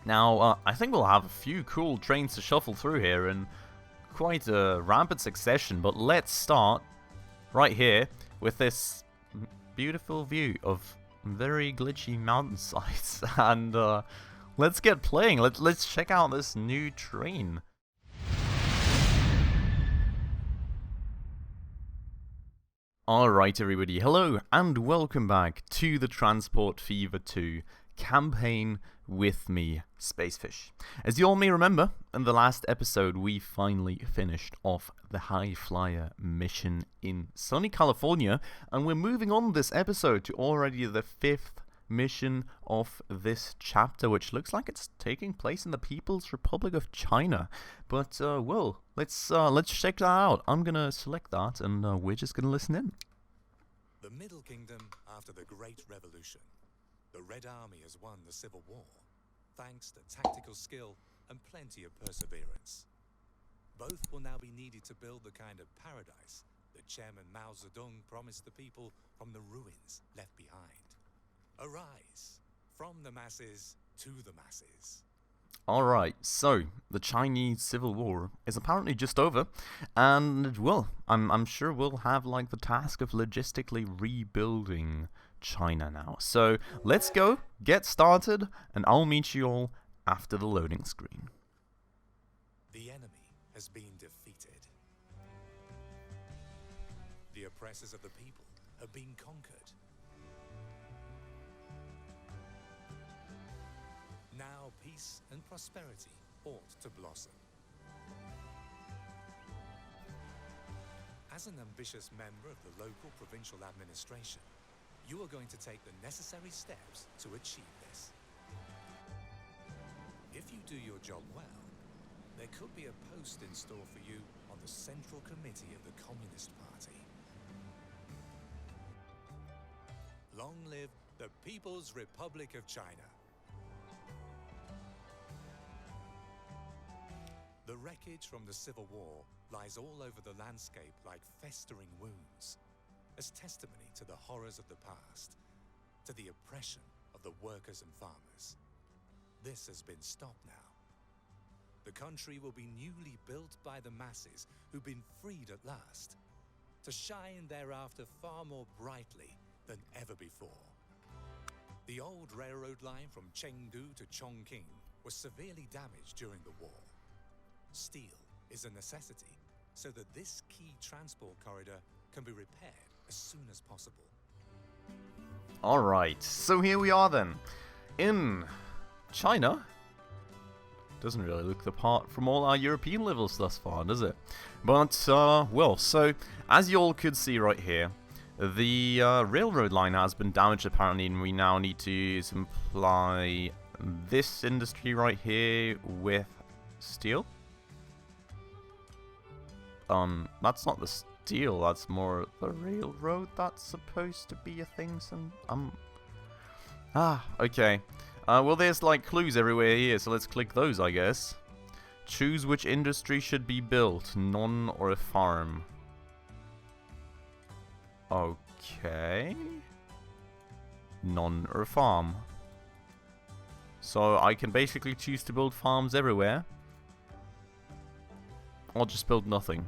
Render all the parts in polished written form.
Now, I think we'll have a few cool trains to shuffle through here in quite a rapid succession, but let's start right here with this beautiful view of very glitchy mountainsides, and let's get playing. Let's check out this new train. Alright everybody, hello and welcome back to the Transport Fever 2 campaign with me, Spacefish. As you all may remember, in the last episode we finally finished off the High Flyer mission in sunny California, and we're moving on this episode to already the 5th mission of this chapter, which looks like it's taking place in the People's Republic of China. But well, let's check that out. I'm gonna select that, and we're just gonna listen in. The Middle Kingdom after the Great Revolution. The Red Army has won the Civil War, thanks to tactical skill and plenty of perseverance. Both will now be needed to build the kind of paradise that Chairman Mao Zedong promised the people from the ruins left behind. Arise, from the masses to the masses. Alright, so the Chinese Civil War is apparently just over, and well, I'm sure we'll have like the task of logistically rebuilding China now. So let's go, get started, and I'll meet you all after the loading screen. The enemy has been defeated. The oppressors of the people have been conquered. Now peace and prosperity ought to blossom. As an ambitious member of the local provincial administration, you are going to take the necessary steps to achieve this. If you do your job well, there could be a post in store for you on the Central Committee of the Communist Party. Long live the People's Republic of China. The wreckage from the Civil War lies all over the landscape like festering wounds, as testimony to the horrors of the past, to the oppression of the workers and farmers. This has been stopped now. The country will be newly built by the masses who've been freed at last, to shine thereafter far more brightly than ever before. The old railroad line from Chengdu to Chongqing was severely damaged during the war. Steel is a necessity, so that this key transport corridor can be repaired as soon as possible. Alright, so here we are then, in China. Doesn't really look the part from all our European levels thus far, does it? But, well, so, as you all could see right here, the railroad line has been damaged apparently, and we now need to supply this industry right here with steel. That's not the steel, that's more the railroad that's supposed to be a thing, okay. Well, there's like clues everywhere here, so let's click those, I guess. Choose which industry should be built, none or a farm. Okay. None or a farm. So I can basically choose to build farms everywhere. I'll just build nothing.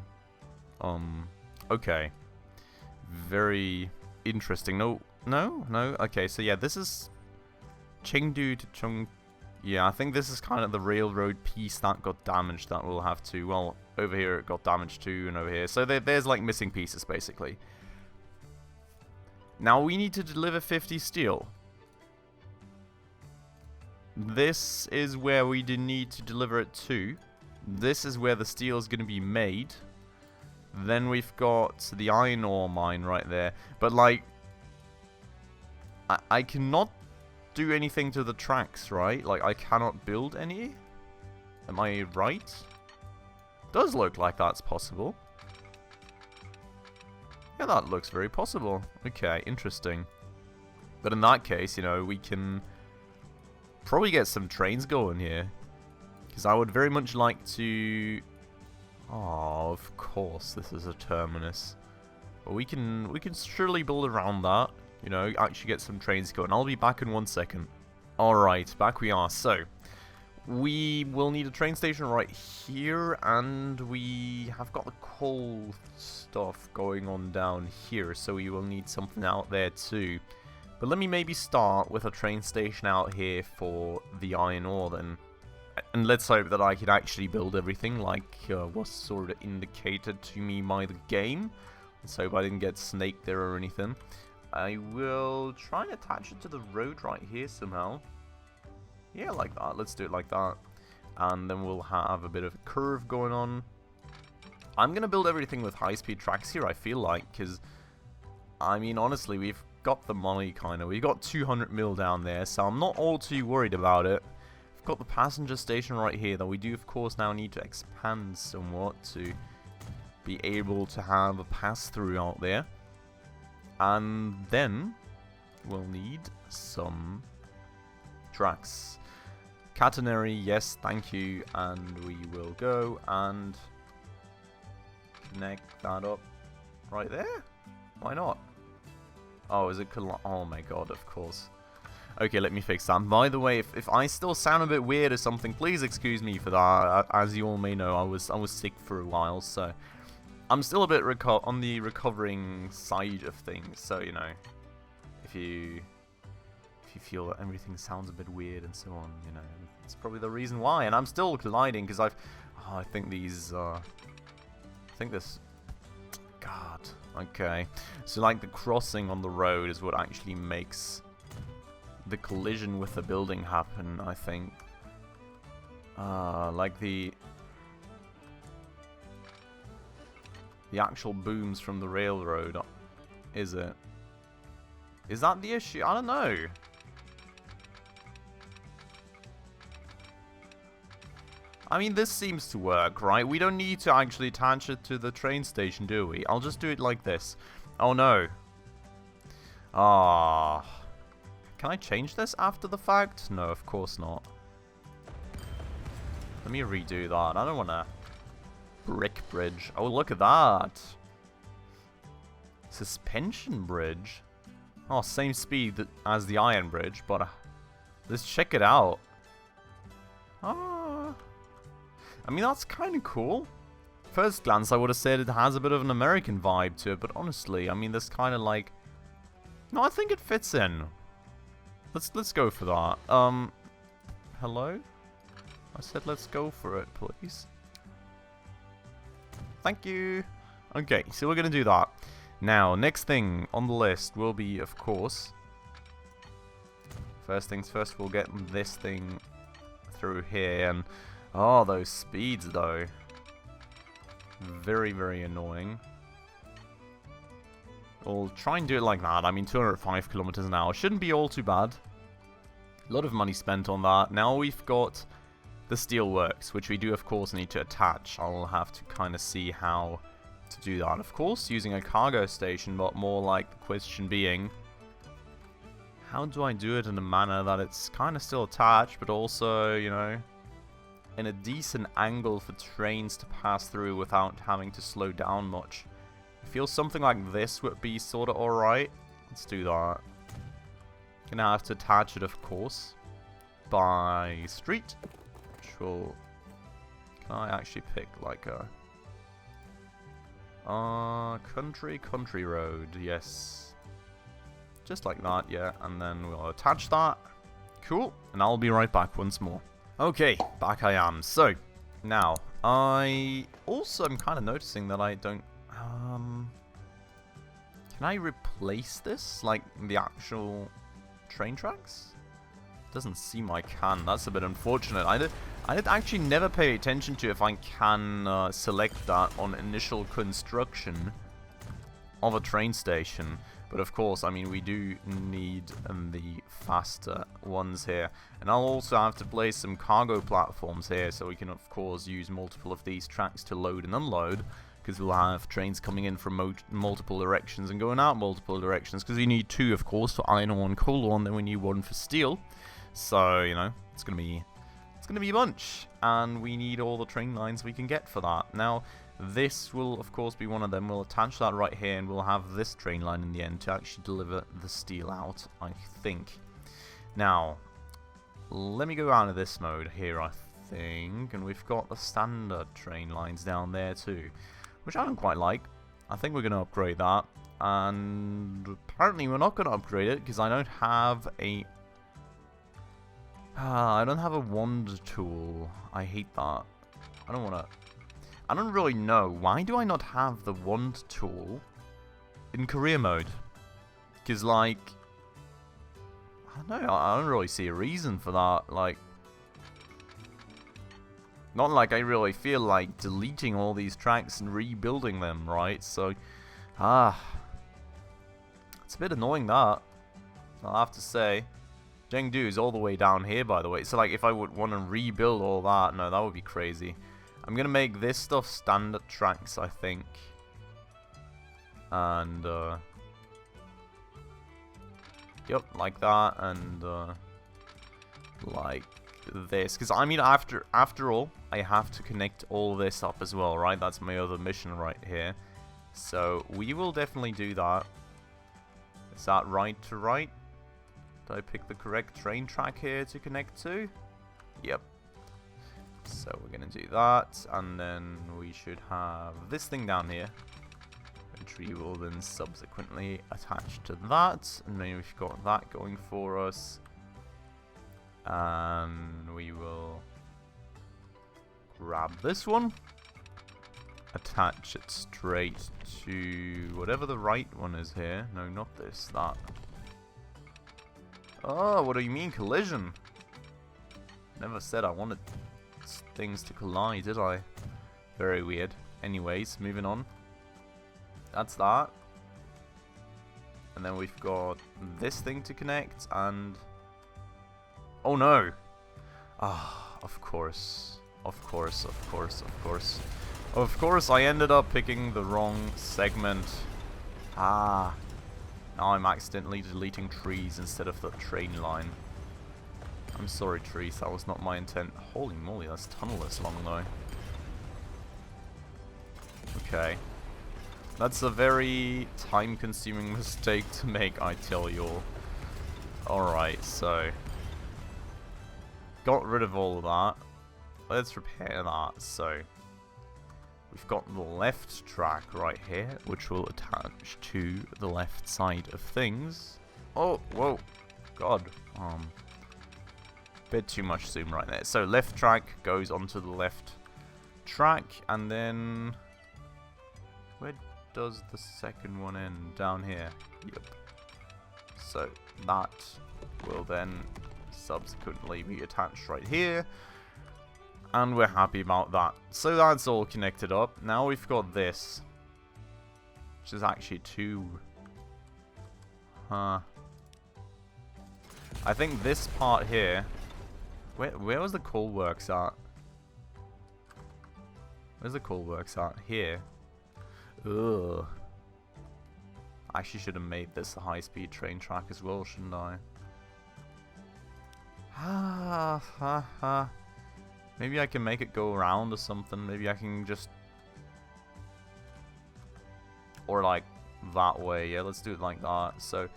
Okay. Very interesting. No. Okay, so yeah, this is Chengdu to Chong. Yeah, I think this is kind of the railroad piece that got damaged that we'll have to, well, over here it got damaged too, and over here. So there's like missing pieces, basically. Now we need to deliver 50 steel. This is where we need to deliver it to. This is where the steel is going to be made. Then we've got the iron ore mine right there. But, like, I cannot do anything to the tracks, right? Like, I cannot build any? Am I right? Does look like that's possible. Yeah, that looks very possible. Okay, interesting. But in that case, you know, we can probably get some trains going here. Because I would very much like to... Oh, of course, this is a terminus. But we can surely build around that. You know, actually get some trains going. I'll be back in 1 second. Alright, back we are. So, we will need a train station right here, and we have got the coal stuff going on down here, so we will need something out there too. But let me maybe start with a train station out here for the iron ore then. And let's hope that I can actually build everything like was sort of indicated to me by the game. Let's hope I didn't get snaked there or anything. I will try and attach it to the road right here somehow. Yeah, like that. Let's do it like that. And then we'll have a bit of a curve going on. I'm going to build everything with high-speed tracks here, I feel like, because, I mean, honestly, we've got the money, kind of. We've got 200 mil down there, so I'm not all too worried about it. We've got the passenger station right here, though we do, of course, now need to expand somewhat to be able to have a pass-through out there. And then we'll need some tracks. Catenary, yes, thank you. And we will go and connect that up right there. Why not? Oh, is it oh my god, of course. Okay, let me fix that. By the way, if I still sound a bit weird or something, please excuse me for that. As you all may know, I was sick for a while, so I'm still a bit on the recovering side of things. So, you know, if you feel that everything sounds a bit weird and so on, you know, it's probably the reason why. And I'm still colliding because I think these God. Okay. So like the crossing on the road is what actually makes the collision with the building happen, I think. Like the actual booms from the railroad, is it? Is that the issue? I don't know. I mean, this seems to work, right? We don't need to actually attach it to the train station, do we? I'll just do it like this. Oh, no. Ah. Can I change this after the fact? No, of course not. Let me redo that. I don't want to... Brick bridge. Oh, look at that. Suspension bridge. Oh, same speed as the iron bridge, but let's check it out. Ah. I mean, that's kind of cool. First glance, I would have said it has a bit of an American vibe to it, but honestly, I mean, this kind of like... No, I think it fits in. Let's go for that. Hello? I said let's go for it, please. Thank you. Okay, so we're going to do that. Now, next thing on the list will be, of course... First things first, we'll get this thing through here. And oh, those speeds, though. Very, very annoying. We'll try and do it like that. I mean, 205 kilometers an hour shouldn't be all too bad. A lot of money spent on that. Now we've got the steelworks, which we do, of course, need to attach. I'll have to kind of see how to do that. Of course, using a cargo station, but more like the question being, how do I do it in a manner that it's kind of still attached, but also, you know, in a decent angle for trains to pass through without having to slow down much. I feel something like this would be sort of alright. Let's do that. Gonna have to attach it, of course, by street. Which can I actually pick like a country road? Yes, just like that. Yeah, and then we'll attach that. Cool, and I'll be right back once more. Okay, back I am. So now I also am kind of noticing that I don't. Can I replace this, like the actual train tracks? Doesn't seem I can. That's a bit unfortunate. I did actually never pay attention to if I can select that on initial construction of a train station. But of course, I mean, we do need the faster ones here. And I'll also have to place some cargo platforms here, so we can, of course, use multiple of these tracks to load and unload. Because we'll have trains coming in from multiple directions and going out multiple directions. Because we need two, of course, for iron ore and coal ore, and then we need one for steel. So, you know, it's gonna be a bunch. And we need all the train lines we can get for that. Now, this will, of course, be one of them. We'll attach that right here, and we'll have this train line in the end to actually deliver the steel out, I think. Now, let me go out of this mode here, I think. And we've got the standard train lines down there too, which I don't quite like. I think we're going to upgrade that. And apparently we're not going to upgrade it because I don't have a... I don't have a wand tool. I hate that. I don't want to... I don't really know. Why do I not have the wand tool in career mode? Because, like... I don't know. I don't really see a reason for that. Like... Not like I really feel like deleting all these tracks and rebuilding them, right? So... It's a bit annoying, that. I'll have to say. Chengdu is all the way down here, by the way. So, like, if I would want to rebuild all that, no, that would be crazy. I'm going to make this stuff standard tracks, I think. And, yep, like that, and, like this. Because, I mean, after all, I have to connect all this up as well, right? That's my other mission right here. So, we will definitely do that. Is that right to right? Did I pick the correct train track here to connect to? Yep. So we're going to do that, and then we should have this thing down here, which we will then subsequently attach to that, and then we've got that going for us, and we will grab this one, attach it straight to whatever the right one is here. No, not this, that. Oh, what do you mean collision? Never said I wanted things to collide, did I? Very weird. Anyways, moving on. That's that. And then we've got this thing to connect, and... Oh no! Ah, of course. Of course, of course, of course. Of course, I ended up picking the wrong segment. Ah. Now I'm accidentally deleting trees instead of the train line. I'm sorry, trees. That was not my intent. Holy moly, that's tunnel this long, though. Okay. That's a very time-consuming mistake to make, I tell you all. Alright, so... Got rid of all of that. Let's repair that, so... We've got the left track right here, which will attach to the left side of things. Oh, whoa. God. Bit too much zoom right there. So left track goes onto the left track, and then... Where does the second one end? Down here. Yep. So that will then subsequently be attached right here. And we're happy about that. So that's all connected up. Now we've got this. Which is actually two. I think this part here... Where was the coal works at? Where's the coal works at? Here. Ugh. I actually should have made this a high-speed train track as well, shouldn't I? Maybe I can make it go around or something. Maybe I can just... Or like that way. Yeah, let's do it like that. So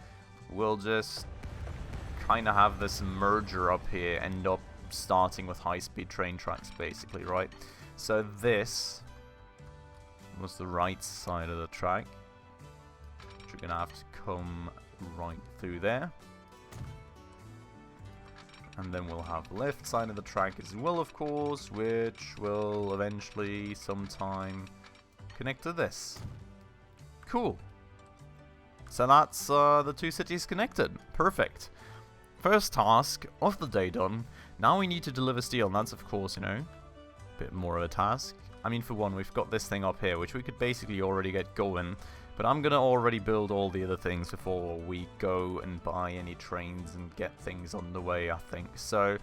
we'll just kind of have this merger up here, end up starting with high-speed train tracks basically, right? So this was the right side of the track. Which we're going to have to come right through there. And then we'll have the left side of the track as well, of course, which will eventually, sometime, connect to this. Cool. So that's the two cities connected. Perfect. First task of the day done. Now we need to deliver steel, and that's, of course, you know, a bit more of a task. I mean, for one, we've got this thing up here, which we could basically already get going. But I'm going to already build all the other things before we go and buy any trains and get things on the way, I think. So...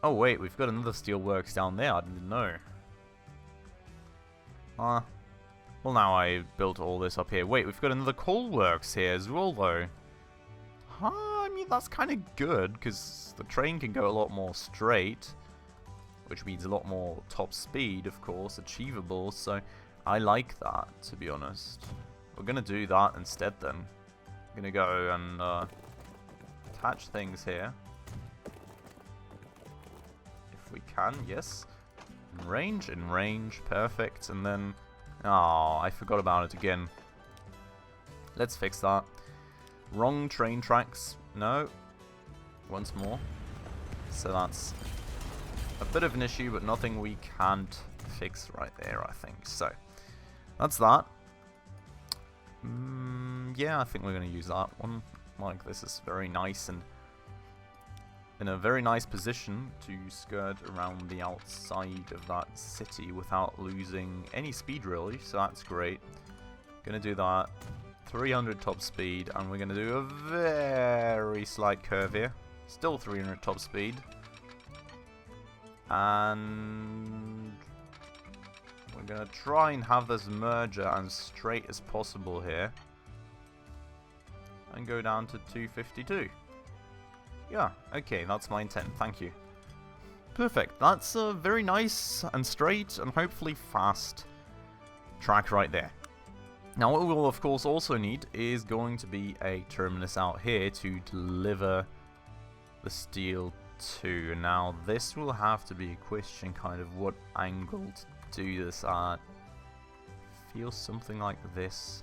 Oh, wait, we've got another steelworks down there. I didn't know. Well, now I built all this up here. Wait, we've got another coal works here as well, though. I mean, that's kind of good, because the train can go a lot more straight. Which means a lot more top speed, of course, achievable, so... I like that, to be honest. We're going to do that instead then. I'm going to go and attach things here. if we can. Yes. In range. Perfect. And then... Oh, I forgot about it again. Let's fix that. Wrong train tracks. No. Once more. So that's a bit of an issue, but nothing we can't fix right there, I think. So, that's that. Yeah, I think we're going to use that one. Like, this is very nice and in a very nice position to skirt around the outside of that city without losing any speed, really. So that's great. Gonna do that. 300 top speed, and we're gonna do a very slight curve here. Still 300 top speed. And we're gonna try and have this merger as straight as possible here. And go down to 252. Yeah, okay, that's my intent, thank you. Perfect, that's a very nice and straight and hopefully fast track right there. Now what we will of course also need is going to be a terminus out here to deliver the steel to. Now this will have to be a question kind of what angle to do this at. Feels something like this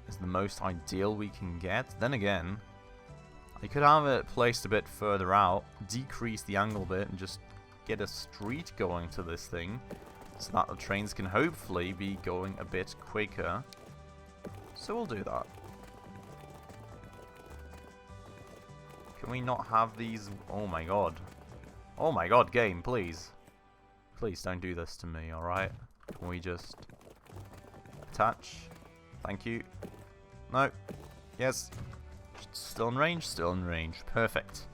is the most ideal we can get. Then again, I could have it placed a bit further out, decrease the angle a bit, and just get a street going to this thing, so that the trains can hopefully be going a bit quicker. So we'll do that. Can we not have these? Oh my god. Oh my god, game, please. Please don't do this to me, alright? Can we just attach? Thank you. No. Yes. Still in range? Still in range. Perfect.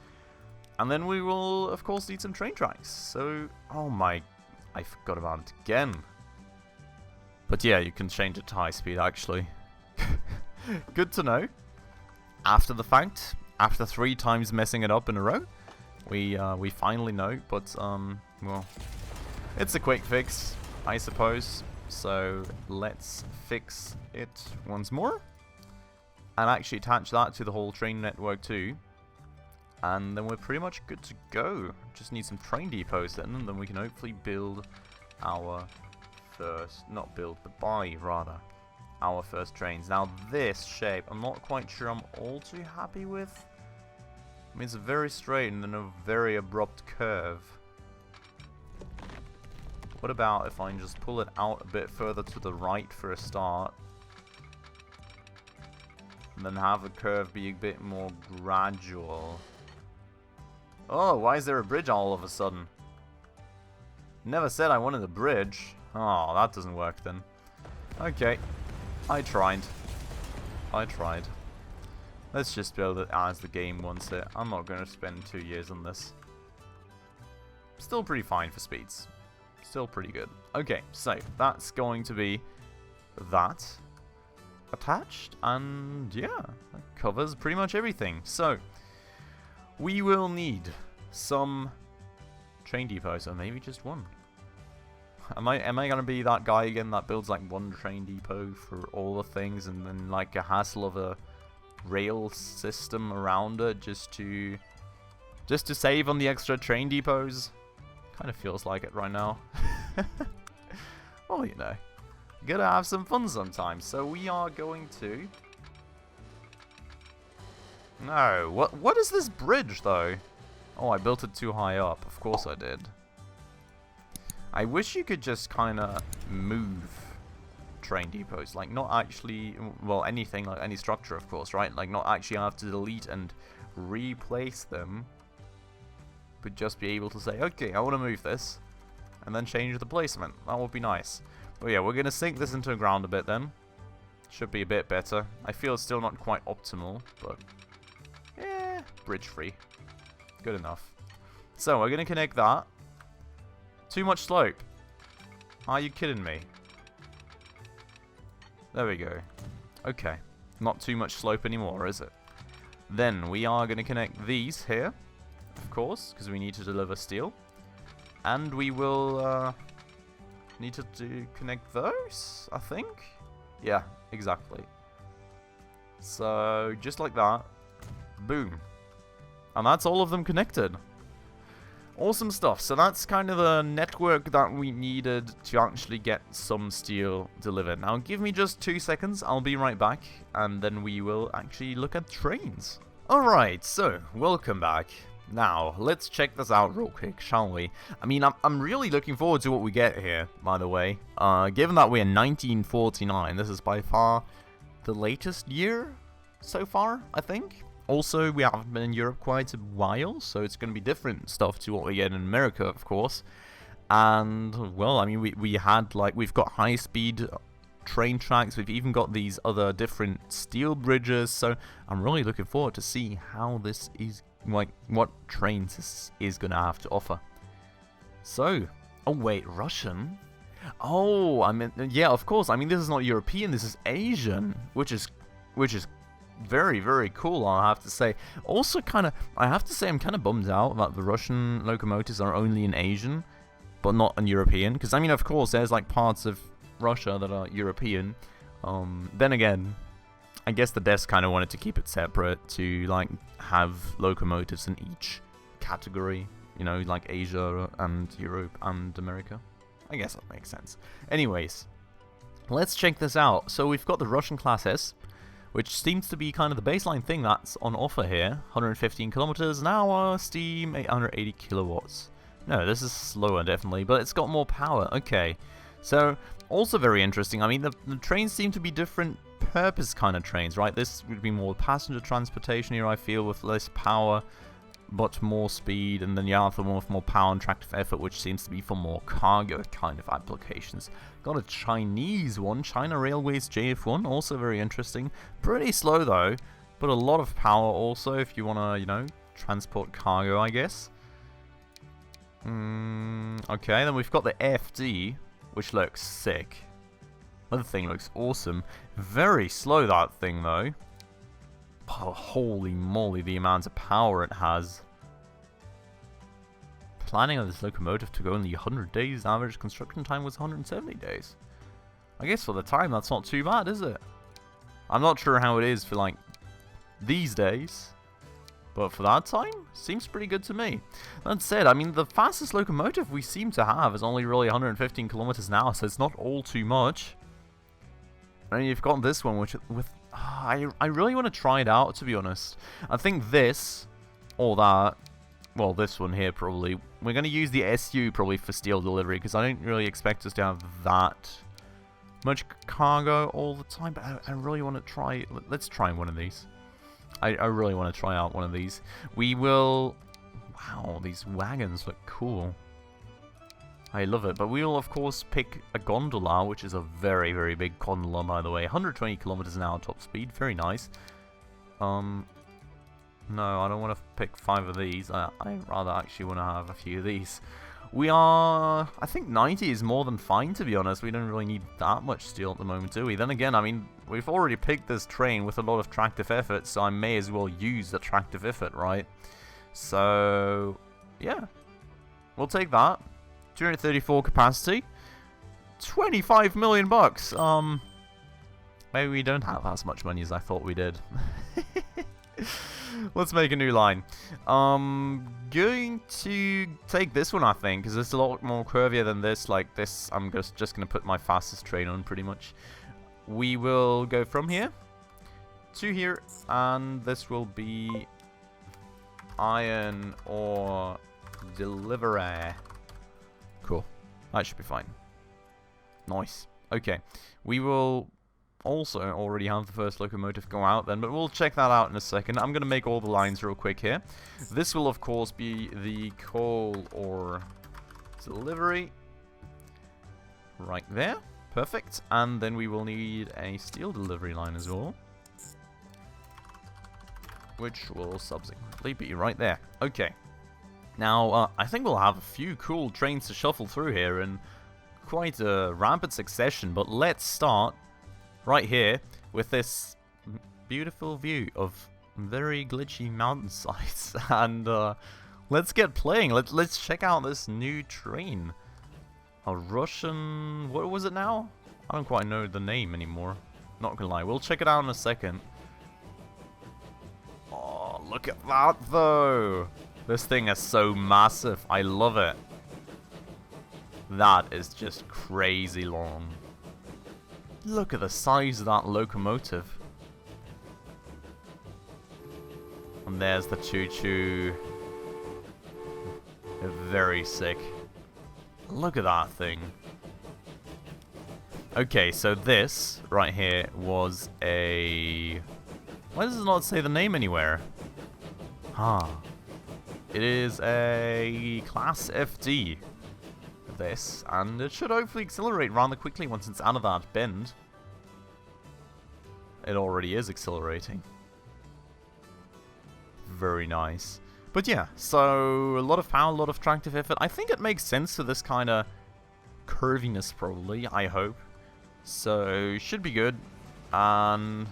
And then we will, of course, need some train tracks. So, oh my... I forgot about it again. But yeah, you can change it to high speed, actually. Good to know. After the fact, after 3 times messing it up in a row, we finally know. But, well, it's a quick fix, I suppose. So, let's fix it once more. And actually attach that to the whole train network too. And then we're pretty much good to go. Just need some train depots then, and then we can hopefully build our first, not build, but buy rather, our first trains. Now this shape, I'm not quite sure I'm all too happy with. I mean, it's very straight and then a very abrupt curve. What about if I just pull it out a bit further to the right for a start? And then have the curve be a bit more gradual. Oh, why is there a bridge all of a sudden? Never said I wanted a bridge. Oh, that doesn't work then. Okay. I tried. Let's just build it as the game wants it. I'm not going to spend 2 years on this. Still pretty fine for speeds. Still pretty good. Okay, so that's going to be that. Attached, and yeah, that covers pretty much everything. So we will need some train depots, or maybe just one. Am I gonna be that guy again that builds like one train depot for all the things, and then like a hassle of a rail system around it just to save on the extra train depots? Kind of feels like it right now. Well, you know. Gotta have some fun sometimes, so we are going to... No, what is this bridge though? Oh, I built it too high up, of course I did. I wish you could just kinda move train depots, like not actually, well, anything, like any structure of course, right? Like not actually have to delete and replace them, but just be able to say, okay, I want to move this, and then change the placement. That would be nice. But yeah, we're going to sink this into the ground a bit then. Should be a bit better. I feel it's still not quite optimal, but yeah, bridge free. Good enough. So we're going to connect that. Too much slope. Are you kidding me? There we go. Okay. Not too much slope anymore, is it? Then we are going to connect these here, of course, because we need to deliver steel. And we will... need to connect those, I think. Yeah, exactly. So, just like that. Boom. And that's all of them connected. Awesome stuff. So that's kind of the network that we needed to actually get some steel delivered. Now give me just 2 seconds, I'll be right back, and then we will actually look at trains. Alright, so welcome back. Now, let's check this out real quick, shall we? I mean, I'm really looking forward to what we get here, by the way. Given that we're in 1949, this is by far the latest year so far, I think. Also, we haven't been in Europe quite a while, so it's going to be different stuff to what we get in America, of course. And, well, I mean, we've got high-speed train tracks, we've even got these other different steel bridges, so I'm really looking forward to see how this is, like, what trains this is going to have to offer. So, oh wait, Russian? Oh, I mean, yeah, of course, I mean, this is not European, this is Asian, which is very, very cool, I have to say. Also, I have to say, I'm kind of bummed out that the Russian locomotives are only in Asian, but not in European. Because, I mean, of course, there's, like, parts of Russia that are European. Then again, I guess the devs kind of wanted to keep it separate to, like, have locomotives in each category. You know, like Asia and Europe and America. I guess that makes sense. Anyways, let's check this out. So we've got the Russian Class S, which seems to be kind of the baseline thing that's on offer here. 115 kilometers an hour, steam, 880 kilowatts. No, this is slower, definitely, but it's got more power. Okay, so also very interesting. I mean, the trains seem to be different purpose kind of trains, right? This would be more passenger transportation here, I feel, with less power, but more speed, and then you have the one with more power and tractive effort, which seems to be for more cargo kind of applications. Got a Chinese one, China Railways JF1, also very interesting. Pretty slow though, but a lot of power also if you want to, you know, transport cargo, I guess. Okay, then we've got the FD, which looks sick. Other thing looks awesome. Very slow, that thing though. Oh, holy moly, the amount of power it has. Planning on this locomotive to go only 100 days. Average construction time was 170 days. I guess for the time, that's not too bad, is it? I'm not sure how it is for, like, these days. But for that time, seems pretty good to me. That said, I mean, the fastest locomotive we seem to have is only really 115 kilometers an hour, so it's not all too much. And you've got this one, which I really want to try it out, to be honest. I think this, or that, well, this one here probably, we're going to use the SU probably for steel delivery, because I don't really expect us to have that much cargo all the time, but I really want to try, let's try one of these. I really want to try out one of these. We will, wow, these wagons look cool. I love it, but we will of course pick a gondola, which is a very, very big gondola, by the way. 120 kilometers an hour top speed, very nice. No, I don't want to pick 5 of these. I rather actually want to have a few of these. We are, I think 90 is more than fine, to be honest. We don't really need that much steel at the moment, do we? Then again, I mean, we've already picked this train with a lot of tractive effort, so I may as well use the tractive effort, right? So, yeah. We'll take that. 234 capacity. 25 million bucks. Maybe we don't have as much money as I thought we did. Let's make a new line. Going to take this one, I think, because it's a lot more curvier than this. Like this, I'm just going to put my fastest train on, pretty much. We will go from here to here, and this will be iron ore delivery. Cool. That should be fine. Nice. Okay. We will also already have the first locomotive go out then, but we'll check that out in a second. I'm going to make all the lines real quick here. This will, of course, be the coal ore delivery. Right there. Perfect. And then we will need a steel delivery line as well, which will subsequently be right there. Okay. Now, I think we'll have a few cool trains to shuffle through here in quite a rapid succession, but let's start right here with this beautiful view of very glitchy mountainsides. And let's get playing. Let's check out this new train. A Russian... what was it now? I don't quite know the name anymore. Not gonna lie. We'll check it out in a second. Oh, look at that, though. This thing is so massive. I love it. That is just crazy long. Look at the size of that locomotive. And there's the choo-choo. Very sick. Look at that thing. Okay, so this right here was a... Why does it not say the name anywhere? It is a Class FD. This, and it should hopefully accelerate rather quickly once it's out of that bend. It already is accelerating. Very nice. But yeah, so a lot of power, a lot of tractive effort. I think it makes sense for this kind of curviness, probably, I hope. So, should be good. And,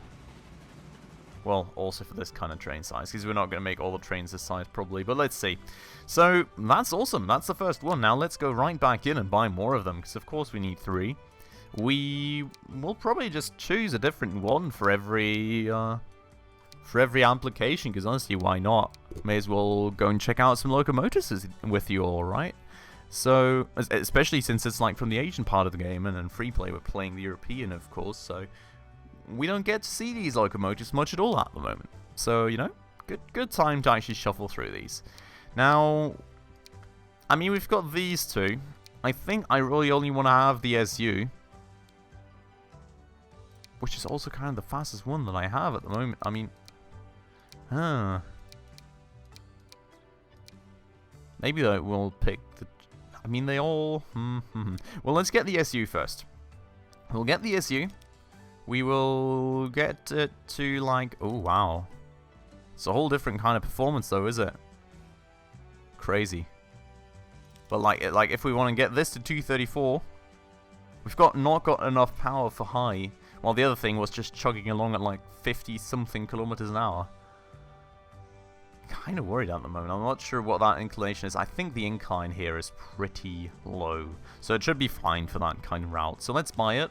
well, also for this kind of train size, because we're not going to make all the trains this size, probably. But let's see. So, that's awesome. That's the first one. Now, let's go right back in and buy more of them, because of course we need 3. We will probably just choose a different one for every application, because honestly, why not? May as well go and check out some locomotives with you all, right? So, especially since it's like from the Asian part of the game, and then free play, we're playing the European, of course, so we don't get to see these locomotives much at all at the moment. So, you know, good time to actually shuffle through these. Now, I mean, we've got these two. I think I really only want to have the SU, which is also kind of the fastest one that I have at the moment. I mean, maybe we'll pick the... I mean, they all... Well, let's get the SU first. We'll get the SU. We will get it to, like... Oh, wow. It's a whole different kind of performance, though, is it? Crazy. But, like if we want to get this to 234, we've not got enough power for high. While the other thing was just chugging along at, like, 50-something kilometers an hour. Kind of worried at the moment. I'm not sure what that inclination is. I think the incline here is pretty low, so it should be fine for that kind of route. So let's buy it.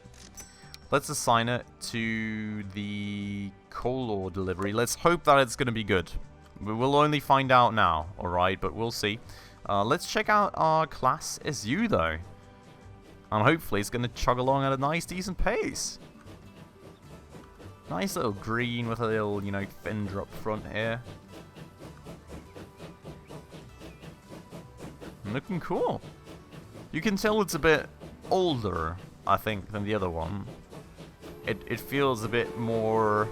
Let's assign it to the coal ore delivery. Let's hope that it's going to be good. We will only find out now, alright, but we'll see. Let's check out our Class SU, though. And hopefully it's going to chug along at a nice, decent pace. Nice little green with a little, you know, fender up front here. Looking cool. You can tell it's a bit older, I think, than the other one. It feels a bit more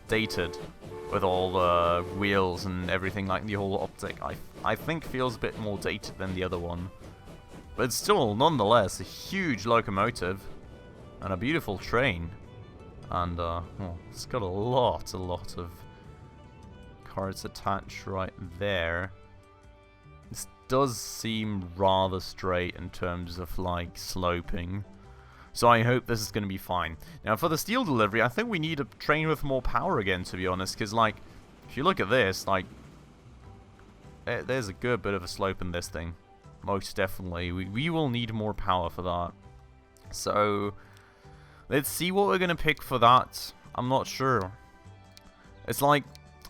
dated with all the wheels and everything, like the whole optic. I think feels a bit more dated than the other one. But it's still, nonetheless, a huge locomotive and a beautiful train. And, well, it's got a lot of cards attached right there. This does seem rather straight in terms of, like, sloping. So I hope this is going to be fine. Now, for the steel delivery, I think we need a train with more power again, to be honest. Because, like, if you look at this, like, there's a good bit of a slope in this thing. Most definitely. We will need more power for that. So, let's see what we're going to pick for that. I'm not sure. It's like,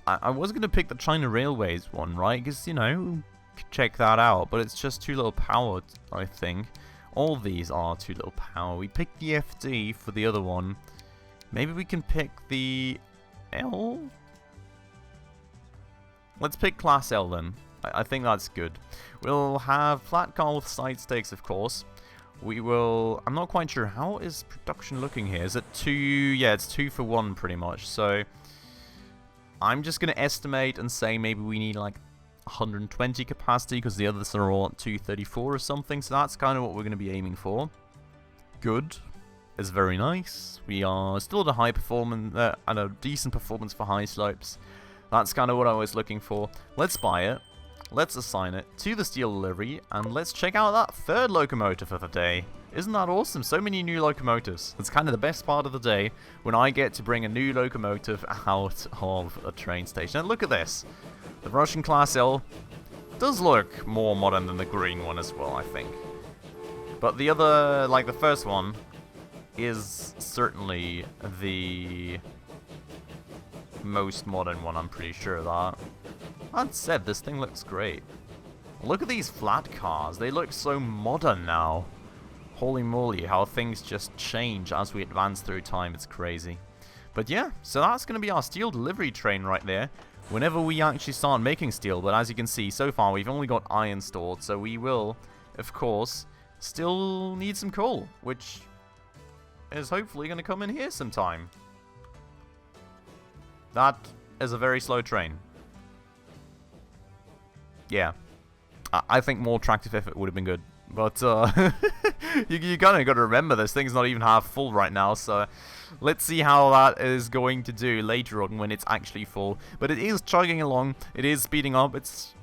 I was going to pick the China Railways one, right? Because, you know, check that out. But it's just too little power, I think. All these are too little power. We picked the FD for the other one. Maybe we can pick the L? Let's pick Class L then. I think that's good. We'll have flat car with side stakes, of course. We will... I'm not quite sure. How is production looking here? Is it 2? Yeah, it's 2 for 1 pretty much. So, I'm just going to estimate and say maybe we need like 120 capacity because the others are all at 234 or something. So that's kind of what we're going to be aiming for. Good. It's very nice. We are still at a high performance, and a decent performance for high slopes. That's kind of what I was looking for. Let's buy it. Let's assign it to the steel delivery, and let's check out that third locomotive of the day. Isn't that awesome? So many new locomotives. It's kind of the best part of the day when I get to bring a new locomotive out of a train station. And look at this. The Russian Class L does look more modern than the green one as well, I think. But the other, like the first one, is certainly the most modern one, I'm pretty sure of that. That said, this thing looks great. Look at these flat cars. They look so modern now. Holy moly, how things just change as we advance through time. It's crazy. But yeah, so that's going to be our steel delivery train right there. Whenever we actually start making steel. But as you can see, so far we've only got iron stored. So we will, of course, still need some coal. Which is hopefully going to come in here sometime. That is a very slow train. Yeah. I think more tractive effort would have been good. But you kind of got to remember this thing's not even half full right now. So let's see how that is going to do later on when it's actually full. But it is chugging along. It is speeding up. It's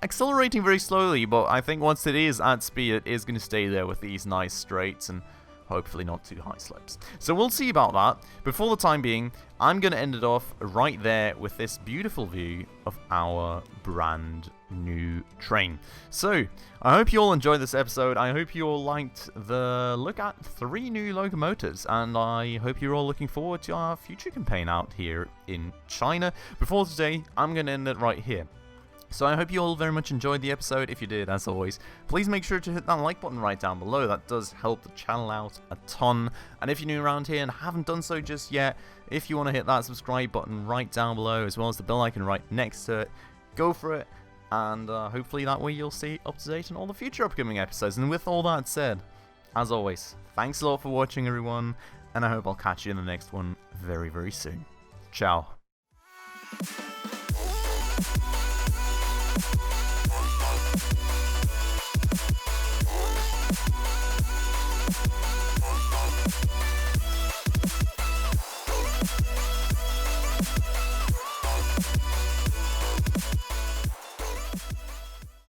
accelerating very slowly. But I think once it is at speed, it is going to stay there with these nice straights and hopefully not too high slopes. So we'll see about that. But for the time being, I'm going to end it off right there with this beautiful view of our brand new train. So I hope you all enjoyed this episode. I hope you all liked the look at 3 new locomotives, and I hope you're all looking forward to our future campaign out here in China. Before today, I'm going to end it right here. So I hope you all very much enjoyed the episode. If you did, as always, please make sure to hit that like button right down below. That does help the channel out a ton. And if you're new around here and haven't done so just yet, if you want to hit that subscribe button right down below, as well as the bell icon right next to it, go for it. And hopefully that way you'll stay up to date on all the future upcoming episodes. And with all that said, as always, thanks a lot for watching, everyone. And I hope I'll catch you in the next one very, very soon. Ciao.